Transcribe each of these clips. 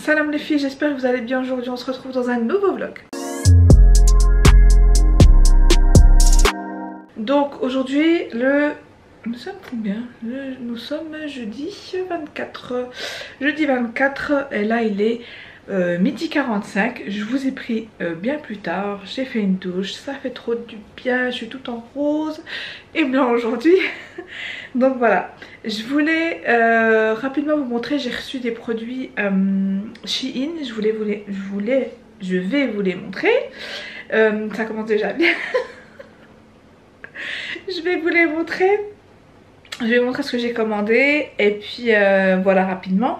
Salam les filles, j'espère que vous allez bien. Aujourd'hui on se retrouve dans un nouveau vlog. Donc aujourd'hui nous sommes combien? Nous sommes jeudi 24. Jeudi 24 et là il est midi 45. Je vous ai pris bien plus tard. J'ai fait une douche, ça fait trop du bien. Je suis toute en rose et blanc aujourd'hui. Donc voilà, je voulais rapidement vous montrer. J'ai reçu des produits Shein. Je vais vous les montrer. Ça commence déjà bien. Je vais vous les montrer. Je vais vous montrer ce que j'ai commandé. Et puis voilà rapidement.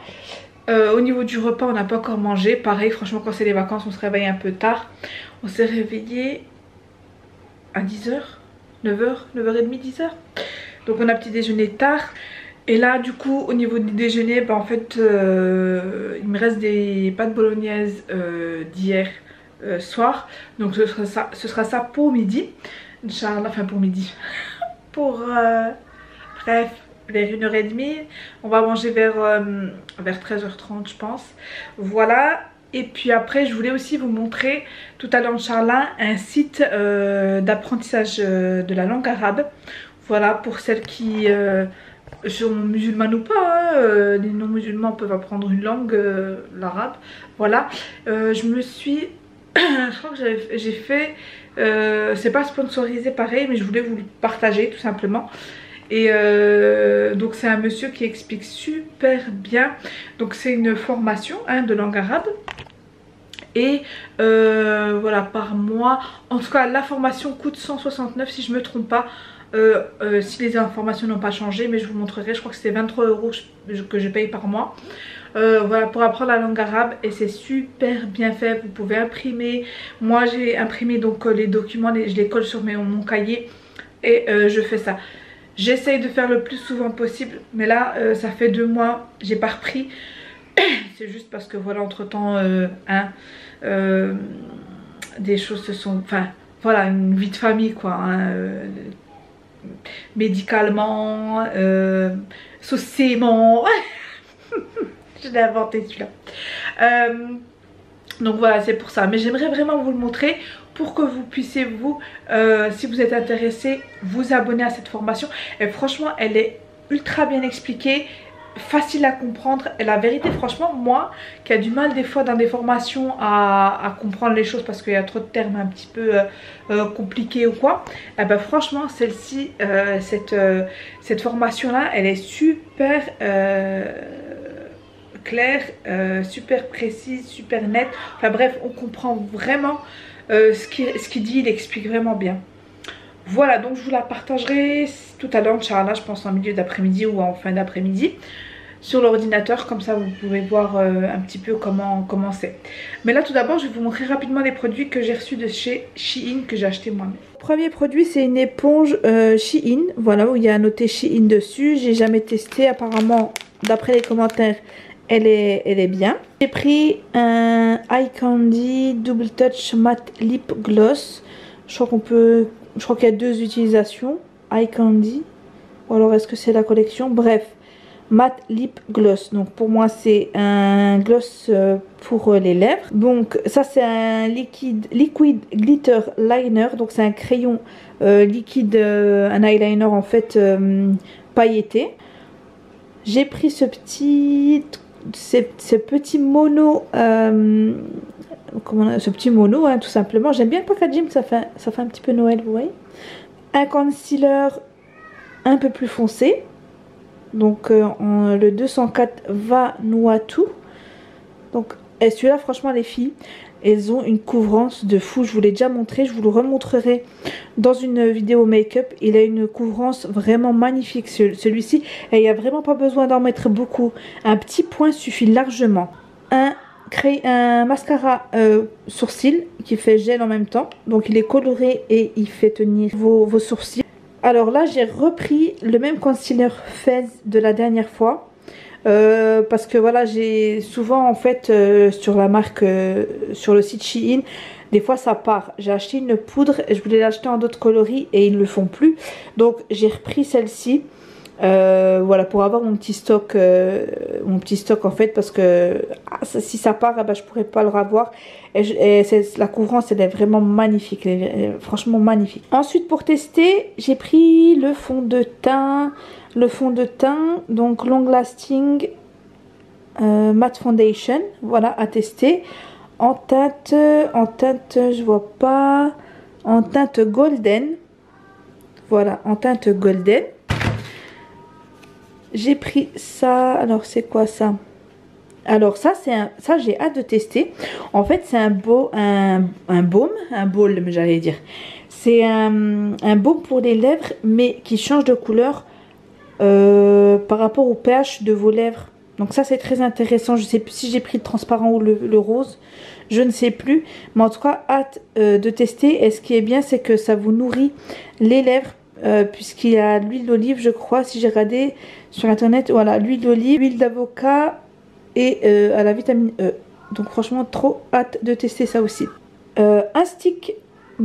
Au niveau du repas, on n'a pas encore mangé. Pareil, franchement, quand c'est les vacances, on se réveille un peu tard. On s'est réveillé à 10h, 9h, 9h30, 10h. Donc on a petit déjeuner tard. Et là, du coup, au niveau du déjeuner, bah, en fait, il me reste des pâtes bolognaises d'hier soir. Donc ce sera ça pour midi. Inch'Allah, enfin pour midi. Pour bref, vers 1h30. On va manger vers 13h30 je pense. Voilà. Et puis après je voulais aussi vous montrer tout à l'heure Inch'Allah un site d'apprentissage de la langue arabe. Voilà, pour celles qui sont musulmanes ou pas, hein, les non musulmans peuvent apprendre une langue, l'arabe. Voilà, je me suis... je crois que j'ai fait... c'est pas sponsorisé pareil, mais je voulais vous le partager tout simplement. Et donc c'est un monsieur qui explique super bien. Donc c'est une formation hein, de langue arabe. Et voilà, par mois. En tout cas la formation coûte 169 si je me trompe pas. Si les informations n'ont pas changé, mais je vous montrerai. Je crois que c'était 23 € que je paye par mois. Voilà, pour apprendre la langue arabe. Et c'est super bien fait. Vous pouvez imprimer. Moi j'ai imprimé donc les documents, je les colle sur mon cahier. Et je fais ça. J'essaye de faire le plus souvent possible. Mais là ça fait 2 mois, j'ai pas repris. C'est juste parce que voilà, entre temps des choses se sont... Enfin voilà, une vie de famille quoi hein, médicalement, socialement. Je l'ai inventé celui-là. Donc voilà, c'est pour ça. Mais j'aimerais vraiment vous le montrer pour que vous puissiez vous, si vous êtes intéressé, vous abonner à cette formation. Et franchement, elle est ultra bien expliquée, facile à comprendre. Et la vérité, franchement, moi qui a du mal des fois dans des formations à comprendre les choses parce qu'il y a trop de termes un petit peu compliqués ou quoi, et ben franchement celle-ci, cette formation là, elle est super claire, super précise, super nette. Enfin bref, on comprend vraiment ce qu'il dit, il explique vraiment bien. Voilà, donc je vous la partagerai tout à l'heure, Inch'Allah, je pense en milieu d'après-midi ou en fin d'après-midi sur l'ordinateur, comme ça vous pouvez voir un petit peu comment c'est. Mais là tout d'abord je vais vous montrer rapidement les produits que j'ai reçus de chez Shein, que j'ai acheté moi-même. Premier produit, c'est une éponge Shein, voilà, où il y a noté Shein dessus. J'ai jamais testé, apparemment d'après les commentaires elle est bien. J'ai pris un Eye Candy Double Touch Matte Lip Gloss. Je crois qu'il y a 2 utilisations. Eye Candy, ou alors est-ce que c'est la collection? Bref, Matte Lip Gloss. Donc pour moi c'est un gloss pour les lèvres. Donc ça c'est un liquid glitter liner. Donc c'est un crayon liquide, un eyeliner en fait pailleté. J'ai pris ce petit mono, ce petit mono hein, tout simplement. J'aime bien le packaging, ça fait un petit peu Noël, vous voyez. Un concealer un peu plus foncé, donc le 204 Vanuatu. Donc et celui-là franchement les filles, elles ont une couvrance de fou. Je vous l'ai déjà montré, je vous le remontrerai dans une vidéo make-up. Il a une couvrance vraiment magnifique celui-ci, et il n'y a vraiment pas besoin d'en mettre beaucoup. Un petit point suffit largement. Un mascara sourcil qui fait gel en même temps, donc il est coloré et il fait tenir vos sourcils. Alors là j'ai repris le même concealer Fez de la dernière fois. Parce que voilà, j'ai souvent en fait sur la marque, sur le site Shein, des fois ça part. J'ai acheté une poudre et je voulais l'acheter en d'autres coloris et ils ne le font plus. Donc j'ai repris celle-ci. Voilà, pour avoir mon petit stock en fait, parce que si ça part, eh ben, je pourrais pas le revoir. La couvrance, elle est vraiment magnifique, elle est franchement magnifique. Ensuite, pour tester, j'ai pris le fond de teint, donc Long Lasting Matte Foundation, voilà, à tester. En teinte, je vois pas, en teinte golden, voilà, en teinte golden. J'ai pris ça. Alors c'est quoi ça? Alors ça ça j'ai hâte de tester. En fait c'est un baume, j'allais dire. C'est un baume pour les lèvres, mais qui change de couleur par rapport au pH de vos lèvres. Donc ça c'est très intéressant. Je sais plus si j'ai pris le transparent ou le rose. Je ne sais plus. Mais en tout cas hâte de tester. Et ce qui est bien, c'est que ça vous nourrit les lèvres. Puisqu'il y a l'huile d'olive, je crois, si j'ai regardé sur internet, voilà, l'huile d'olive, l'huile d'avocat et à la vitamine E. Donc franchement, trop hâte de tester ça aussi. Un stick,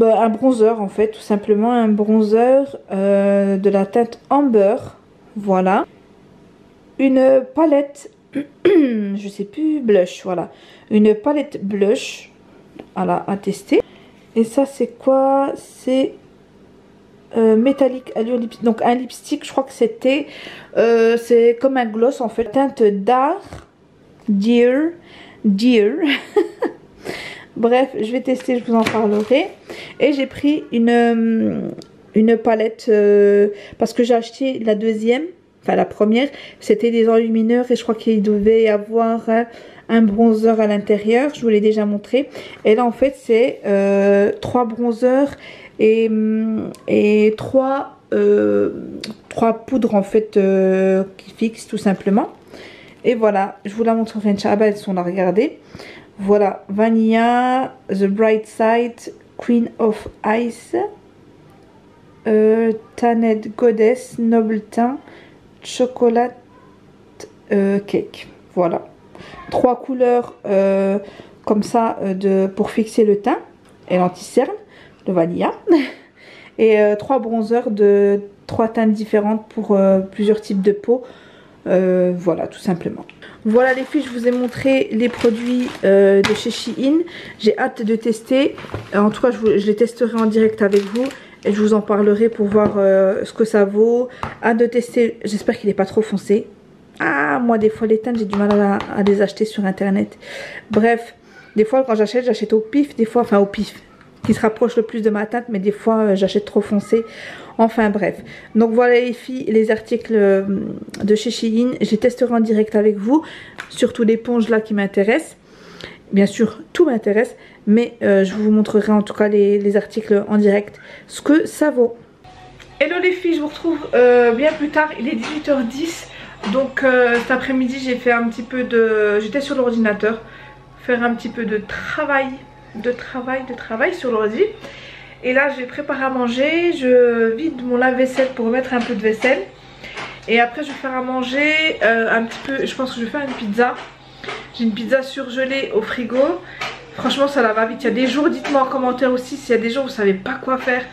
un bronzer en fait, tout simplement, un bronzer de la teinte Amber, voilà. Une palette, je sais plus, blush, voilà. Une palette blush, voilà, à tester. Et ça c'est quoi? C'est... métallique allure lipstick, donc un lipstick, je crois que c'était c'est comme un gloss en fait, teinte Dear bref, je vais tester, je vous en parlerai. Et j'ai pris une palette parce que j'ai acheté la deuxième, enfin la première, c'était des enlumineurs et je crois qu'il devait y avoir un bronzer à l'intérieur, je vous l'ai déjà montré. Et là en fait c'est 3 bronzers et trois poudres en fait qui fixent tout simplement. Et voilà, je vous la montrerai, Inch'Allah, elles sont là, regardez. Voilà, Vanilla, The Bright Side, Queen of Ice, Tanned Goddess, Noble Teint, Chocolate Cake. Voilà, 3 couleurs comme ça pour fixer le teint et l'anti-cerne, le vanilla. Et 3 bronzers de 3 teintes différentes pour plusieurs types de peau. Voilà, tout simplement. Voilà les filles, je vous ai montré les produits de chez Shein. J'ai hâte de tester. En tout cas, je les testerai en direct avec vous. Et je vous en parlerai pour voir ce que ça vaut. Hâte de tester. J'espère qu'il n'est pas trop foncé. Ah, moi des fois les teintes, j'ai du mal à les acheter sur internet. Bref, des fois quand j'achète au pif. Des fois, enfin au pif, qui se rapproche le plus de ma teinte, mais des fois j'achète trop foncé. Enfin bref, donc voilà les filles, les articles de chez Shein, je les testerai en direct avec vous, surtout l'éponge là qui m'intéresse. Bien sûr tout m'intéresse, mais je vous montrerai en tout cas les articles en direct, ce que ça vaut. Hello les filles, je vous retrouve bien plus tard, il est 18h10. Donc cet après-midi j'ai fait un petit peu de... J'étais sur l'ordinateur, faire un petit peu de travail sur l'ordi. Et là j'ai préparé à manger, je vide mon lave-vaisselle pour remettre un peu de vaisselle. Et après je vais faire à manger un petit peu, je pense que je vais faire une pizza. J'ai une pizza surgelée au frigo. Franchement ça la va vite, il y a des jours, dites-moi en commentaire aussi s'il y a des jours où vous savez pas quoi faire.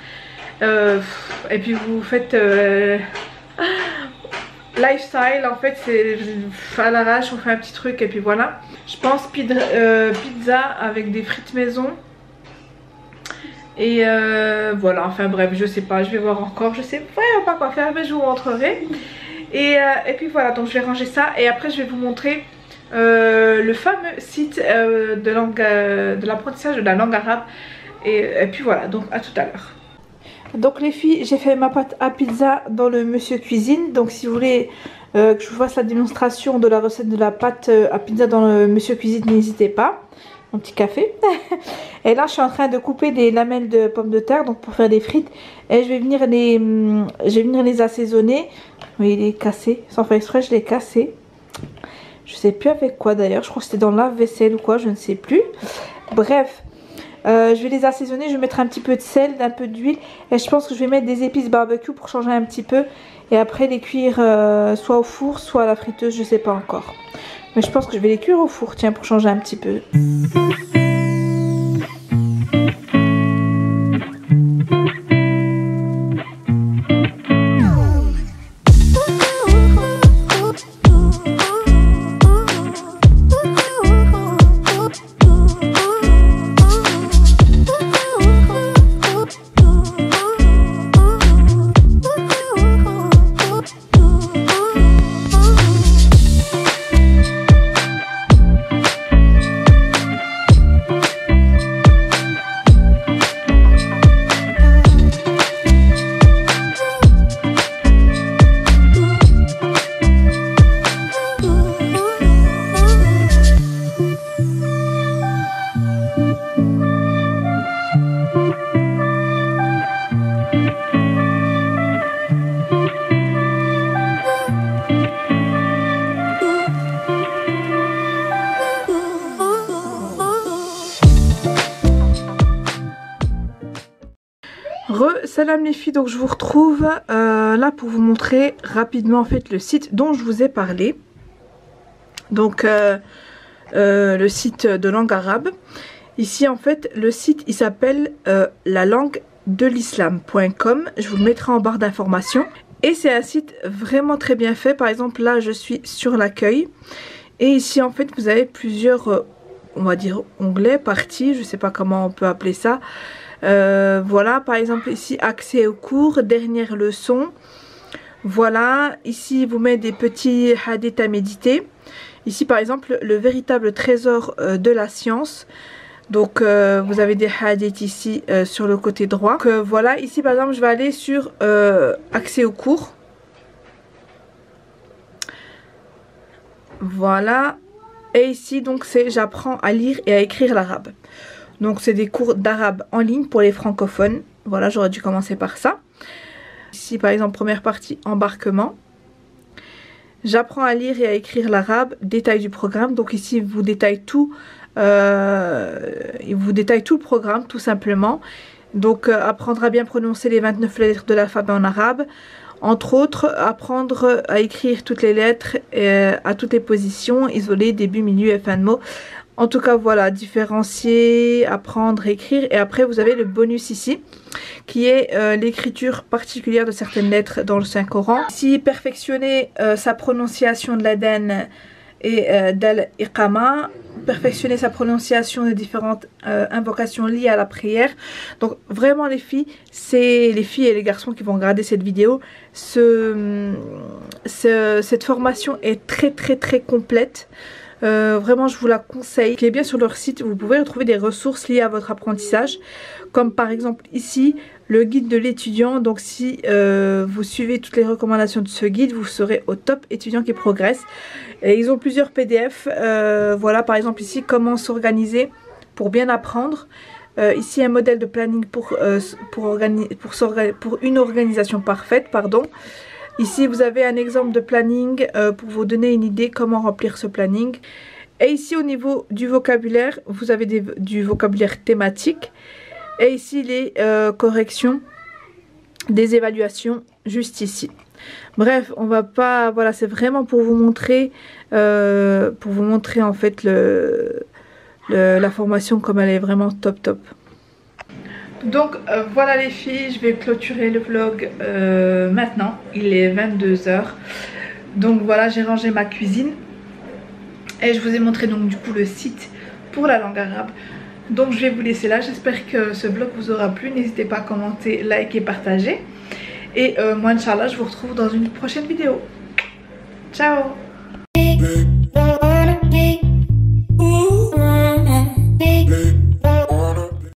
Et puis vous faites lifestyle en fait, c'est à l'arrache, on fait un petit truc et puis voilà. Je pense pizza avec des frites maison. Et voilà, enfin bref, je sais pas, je vais voir encore, je sais vraiment pas quoi faire, mais je vous montrerai. Et puis voilà, donc je vais ranger ça et après je vais vous montrer le fameux site de l'apprentissage de la langue arabe. Et puis voilà, donc à tout à l'heure. Donc les filles, j'ai fait ma pâte à pizza dans le Monsieur Cuisine. Donc si vous voulez que je vous fasse la démonstration de la recette de la pâte à pizza dans le Monsieur Cuisine, n'hésitez pas. Mon petit café. Et là je suis en train de couper des lamelles de pommes de terre donc pour faire des frites. Et je vais venir les assaisonner. Oui, il est cassé. Sans faire exprès, je l'ai cassé. Je sais plus avec quoi d'ailleurs. Je crois que c'était dans le lave-vaisselle ou quoi, je ne sais plus. Bref. Je vais les assaisonner, je vais mettre un petit peu de sel, un peu d'huile et je pense que je vais mettre des épices barbecue pour changer un petit peu et après les cuire soit au four soit à la friteuse, je sais pas encore. Mais je pense que je vais les cuire au four, tiens, pour changer un petit peu. Salam les filles, donc je vous retrouve là pour vous montrer rapidement en fait le site dont je vous ai parlé. Donc le site de langue arabe. Ici en fait le site il s'appelle la langue de l'islam.com. Je vous le mettrai en barre d'informations. Et c'est un site vraiment très bien fait. Par exemple là je suis sur l'accueil. Et ici en fait vous avez plusieurs on va dire onglets, parties, je sais pas comment on peut appeler ça. Voilà, par exemple ici accès aux cours, dernière leçon. Voilà, ici il vous met des petits hadiths à méditer. Ici par exemple le véritable trésor de la science. Donc vous avez des hadiths ici sur le côté droit. Donc, voilà, ici par exemple je vais aller sur accès aux cours. Voilà. Et ici donc c'est j'apprends à lire et à écrire l'arabe. Donc c'est des cours d'arabe en ligne pour les francophones. Voilà, j'aurais dû commencer par ça. Ici par exemple première partie embarquement. J'apprends à lire et à écrire l'arabe, détail du programme. Donc ici il vous détaille tout, tout le programme tout simplement. Donc apprendre à bien prononcer les 29 lettres de l'alphabet en arabe. Entre autres, apprendre à écrire toutes les lettres à toutes les positions, isoler début, milieu et fin de mots. En tout cas voilà, différencier, apprendre, écrire. Et après vous avez le bonus ici qui est l'écriture particulière de certaines lettres dans le Saint-Coran. Ici perfectionner sa prononciation de l'adhan et d'al-iqama, perfectionner sa prononciation des différentes invocations liées à la prière. Donc vraiment les filles, c'est les filles et les garçons qui vont regarder cette vidéo. Cette formation est très complète. Vraiment je vous la conseille. Ce qui est bien sur leur site, vous pouvez retrouver des ressources liées à votre apprentissage, comme par exemple ici le guide de l'étudiant. Donc si vous suivez toutes les recommandations de ce guide, vous serez au top étudiant qui progresse. Et ils ont plusieurs PDF. Voilà par exemple ici comment s'organiser pour bien apprendre. Ici un modèle de planning pour une organisation parfaite, pardon. Ici vous avez un exemple de planning pour vous donner une idée comment remplir ce planning. Et ici au niveau du vocabulaire, vous avez du vocabulaire thématique. Et ici les corrections des évaluations juste ici. Bref, on va pas, voilà, c'est vraiment pour vous montrer en fait la formation comme elle est vraiment top. Donc voilà les filles, je vais clôturer le vlog maintenant, il est 22 h. Donc voilà, j'ai rangé ma cuisine et je vous ai montré donc du coup le site pour la langue arabe. Donc je vais vous laisser là, j'espère que ce vlog vous aura plu, n'hésitez pas à commenter, liker, partager. Et moi Inch'Allah je vous retrouve dans une prochaine vidéo. Ciao.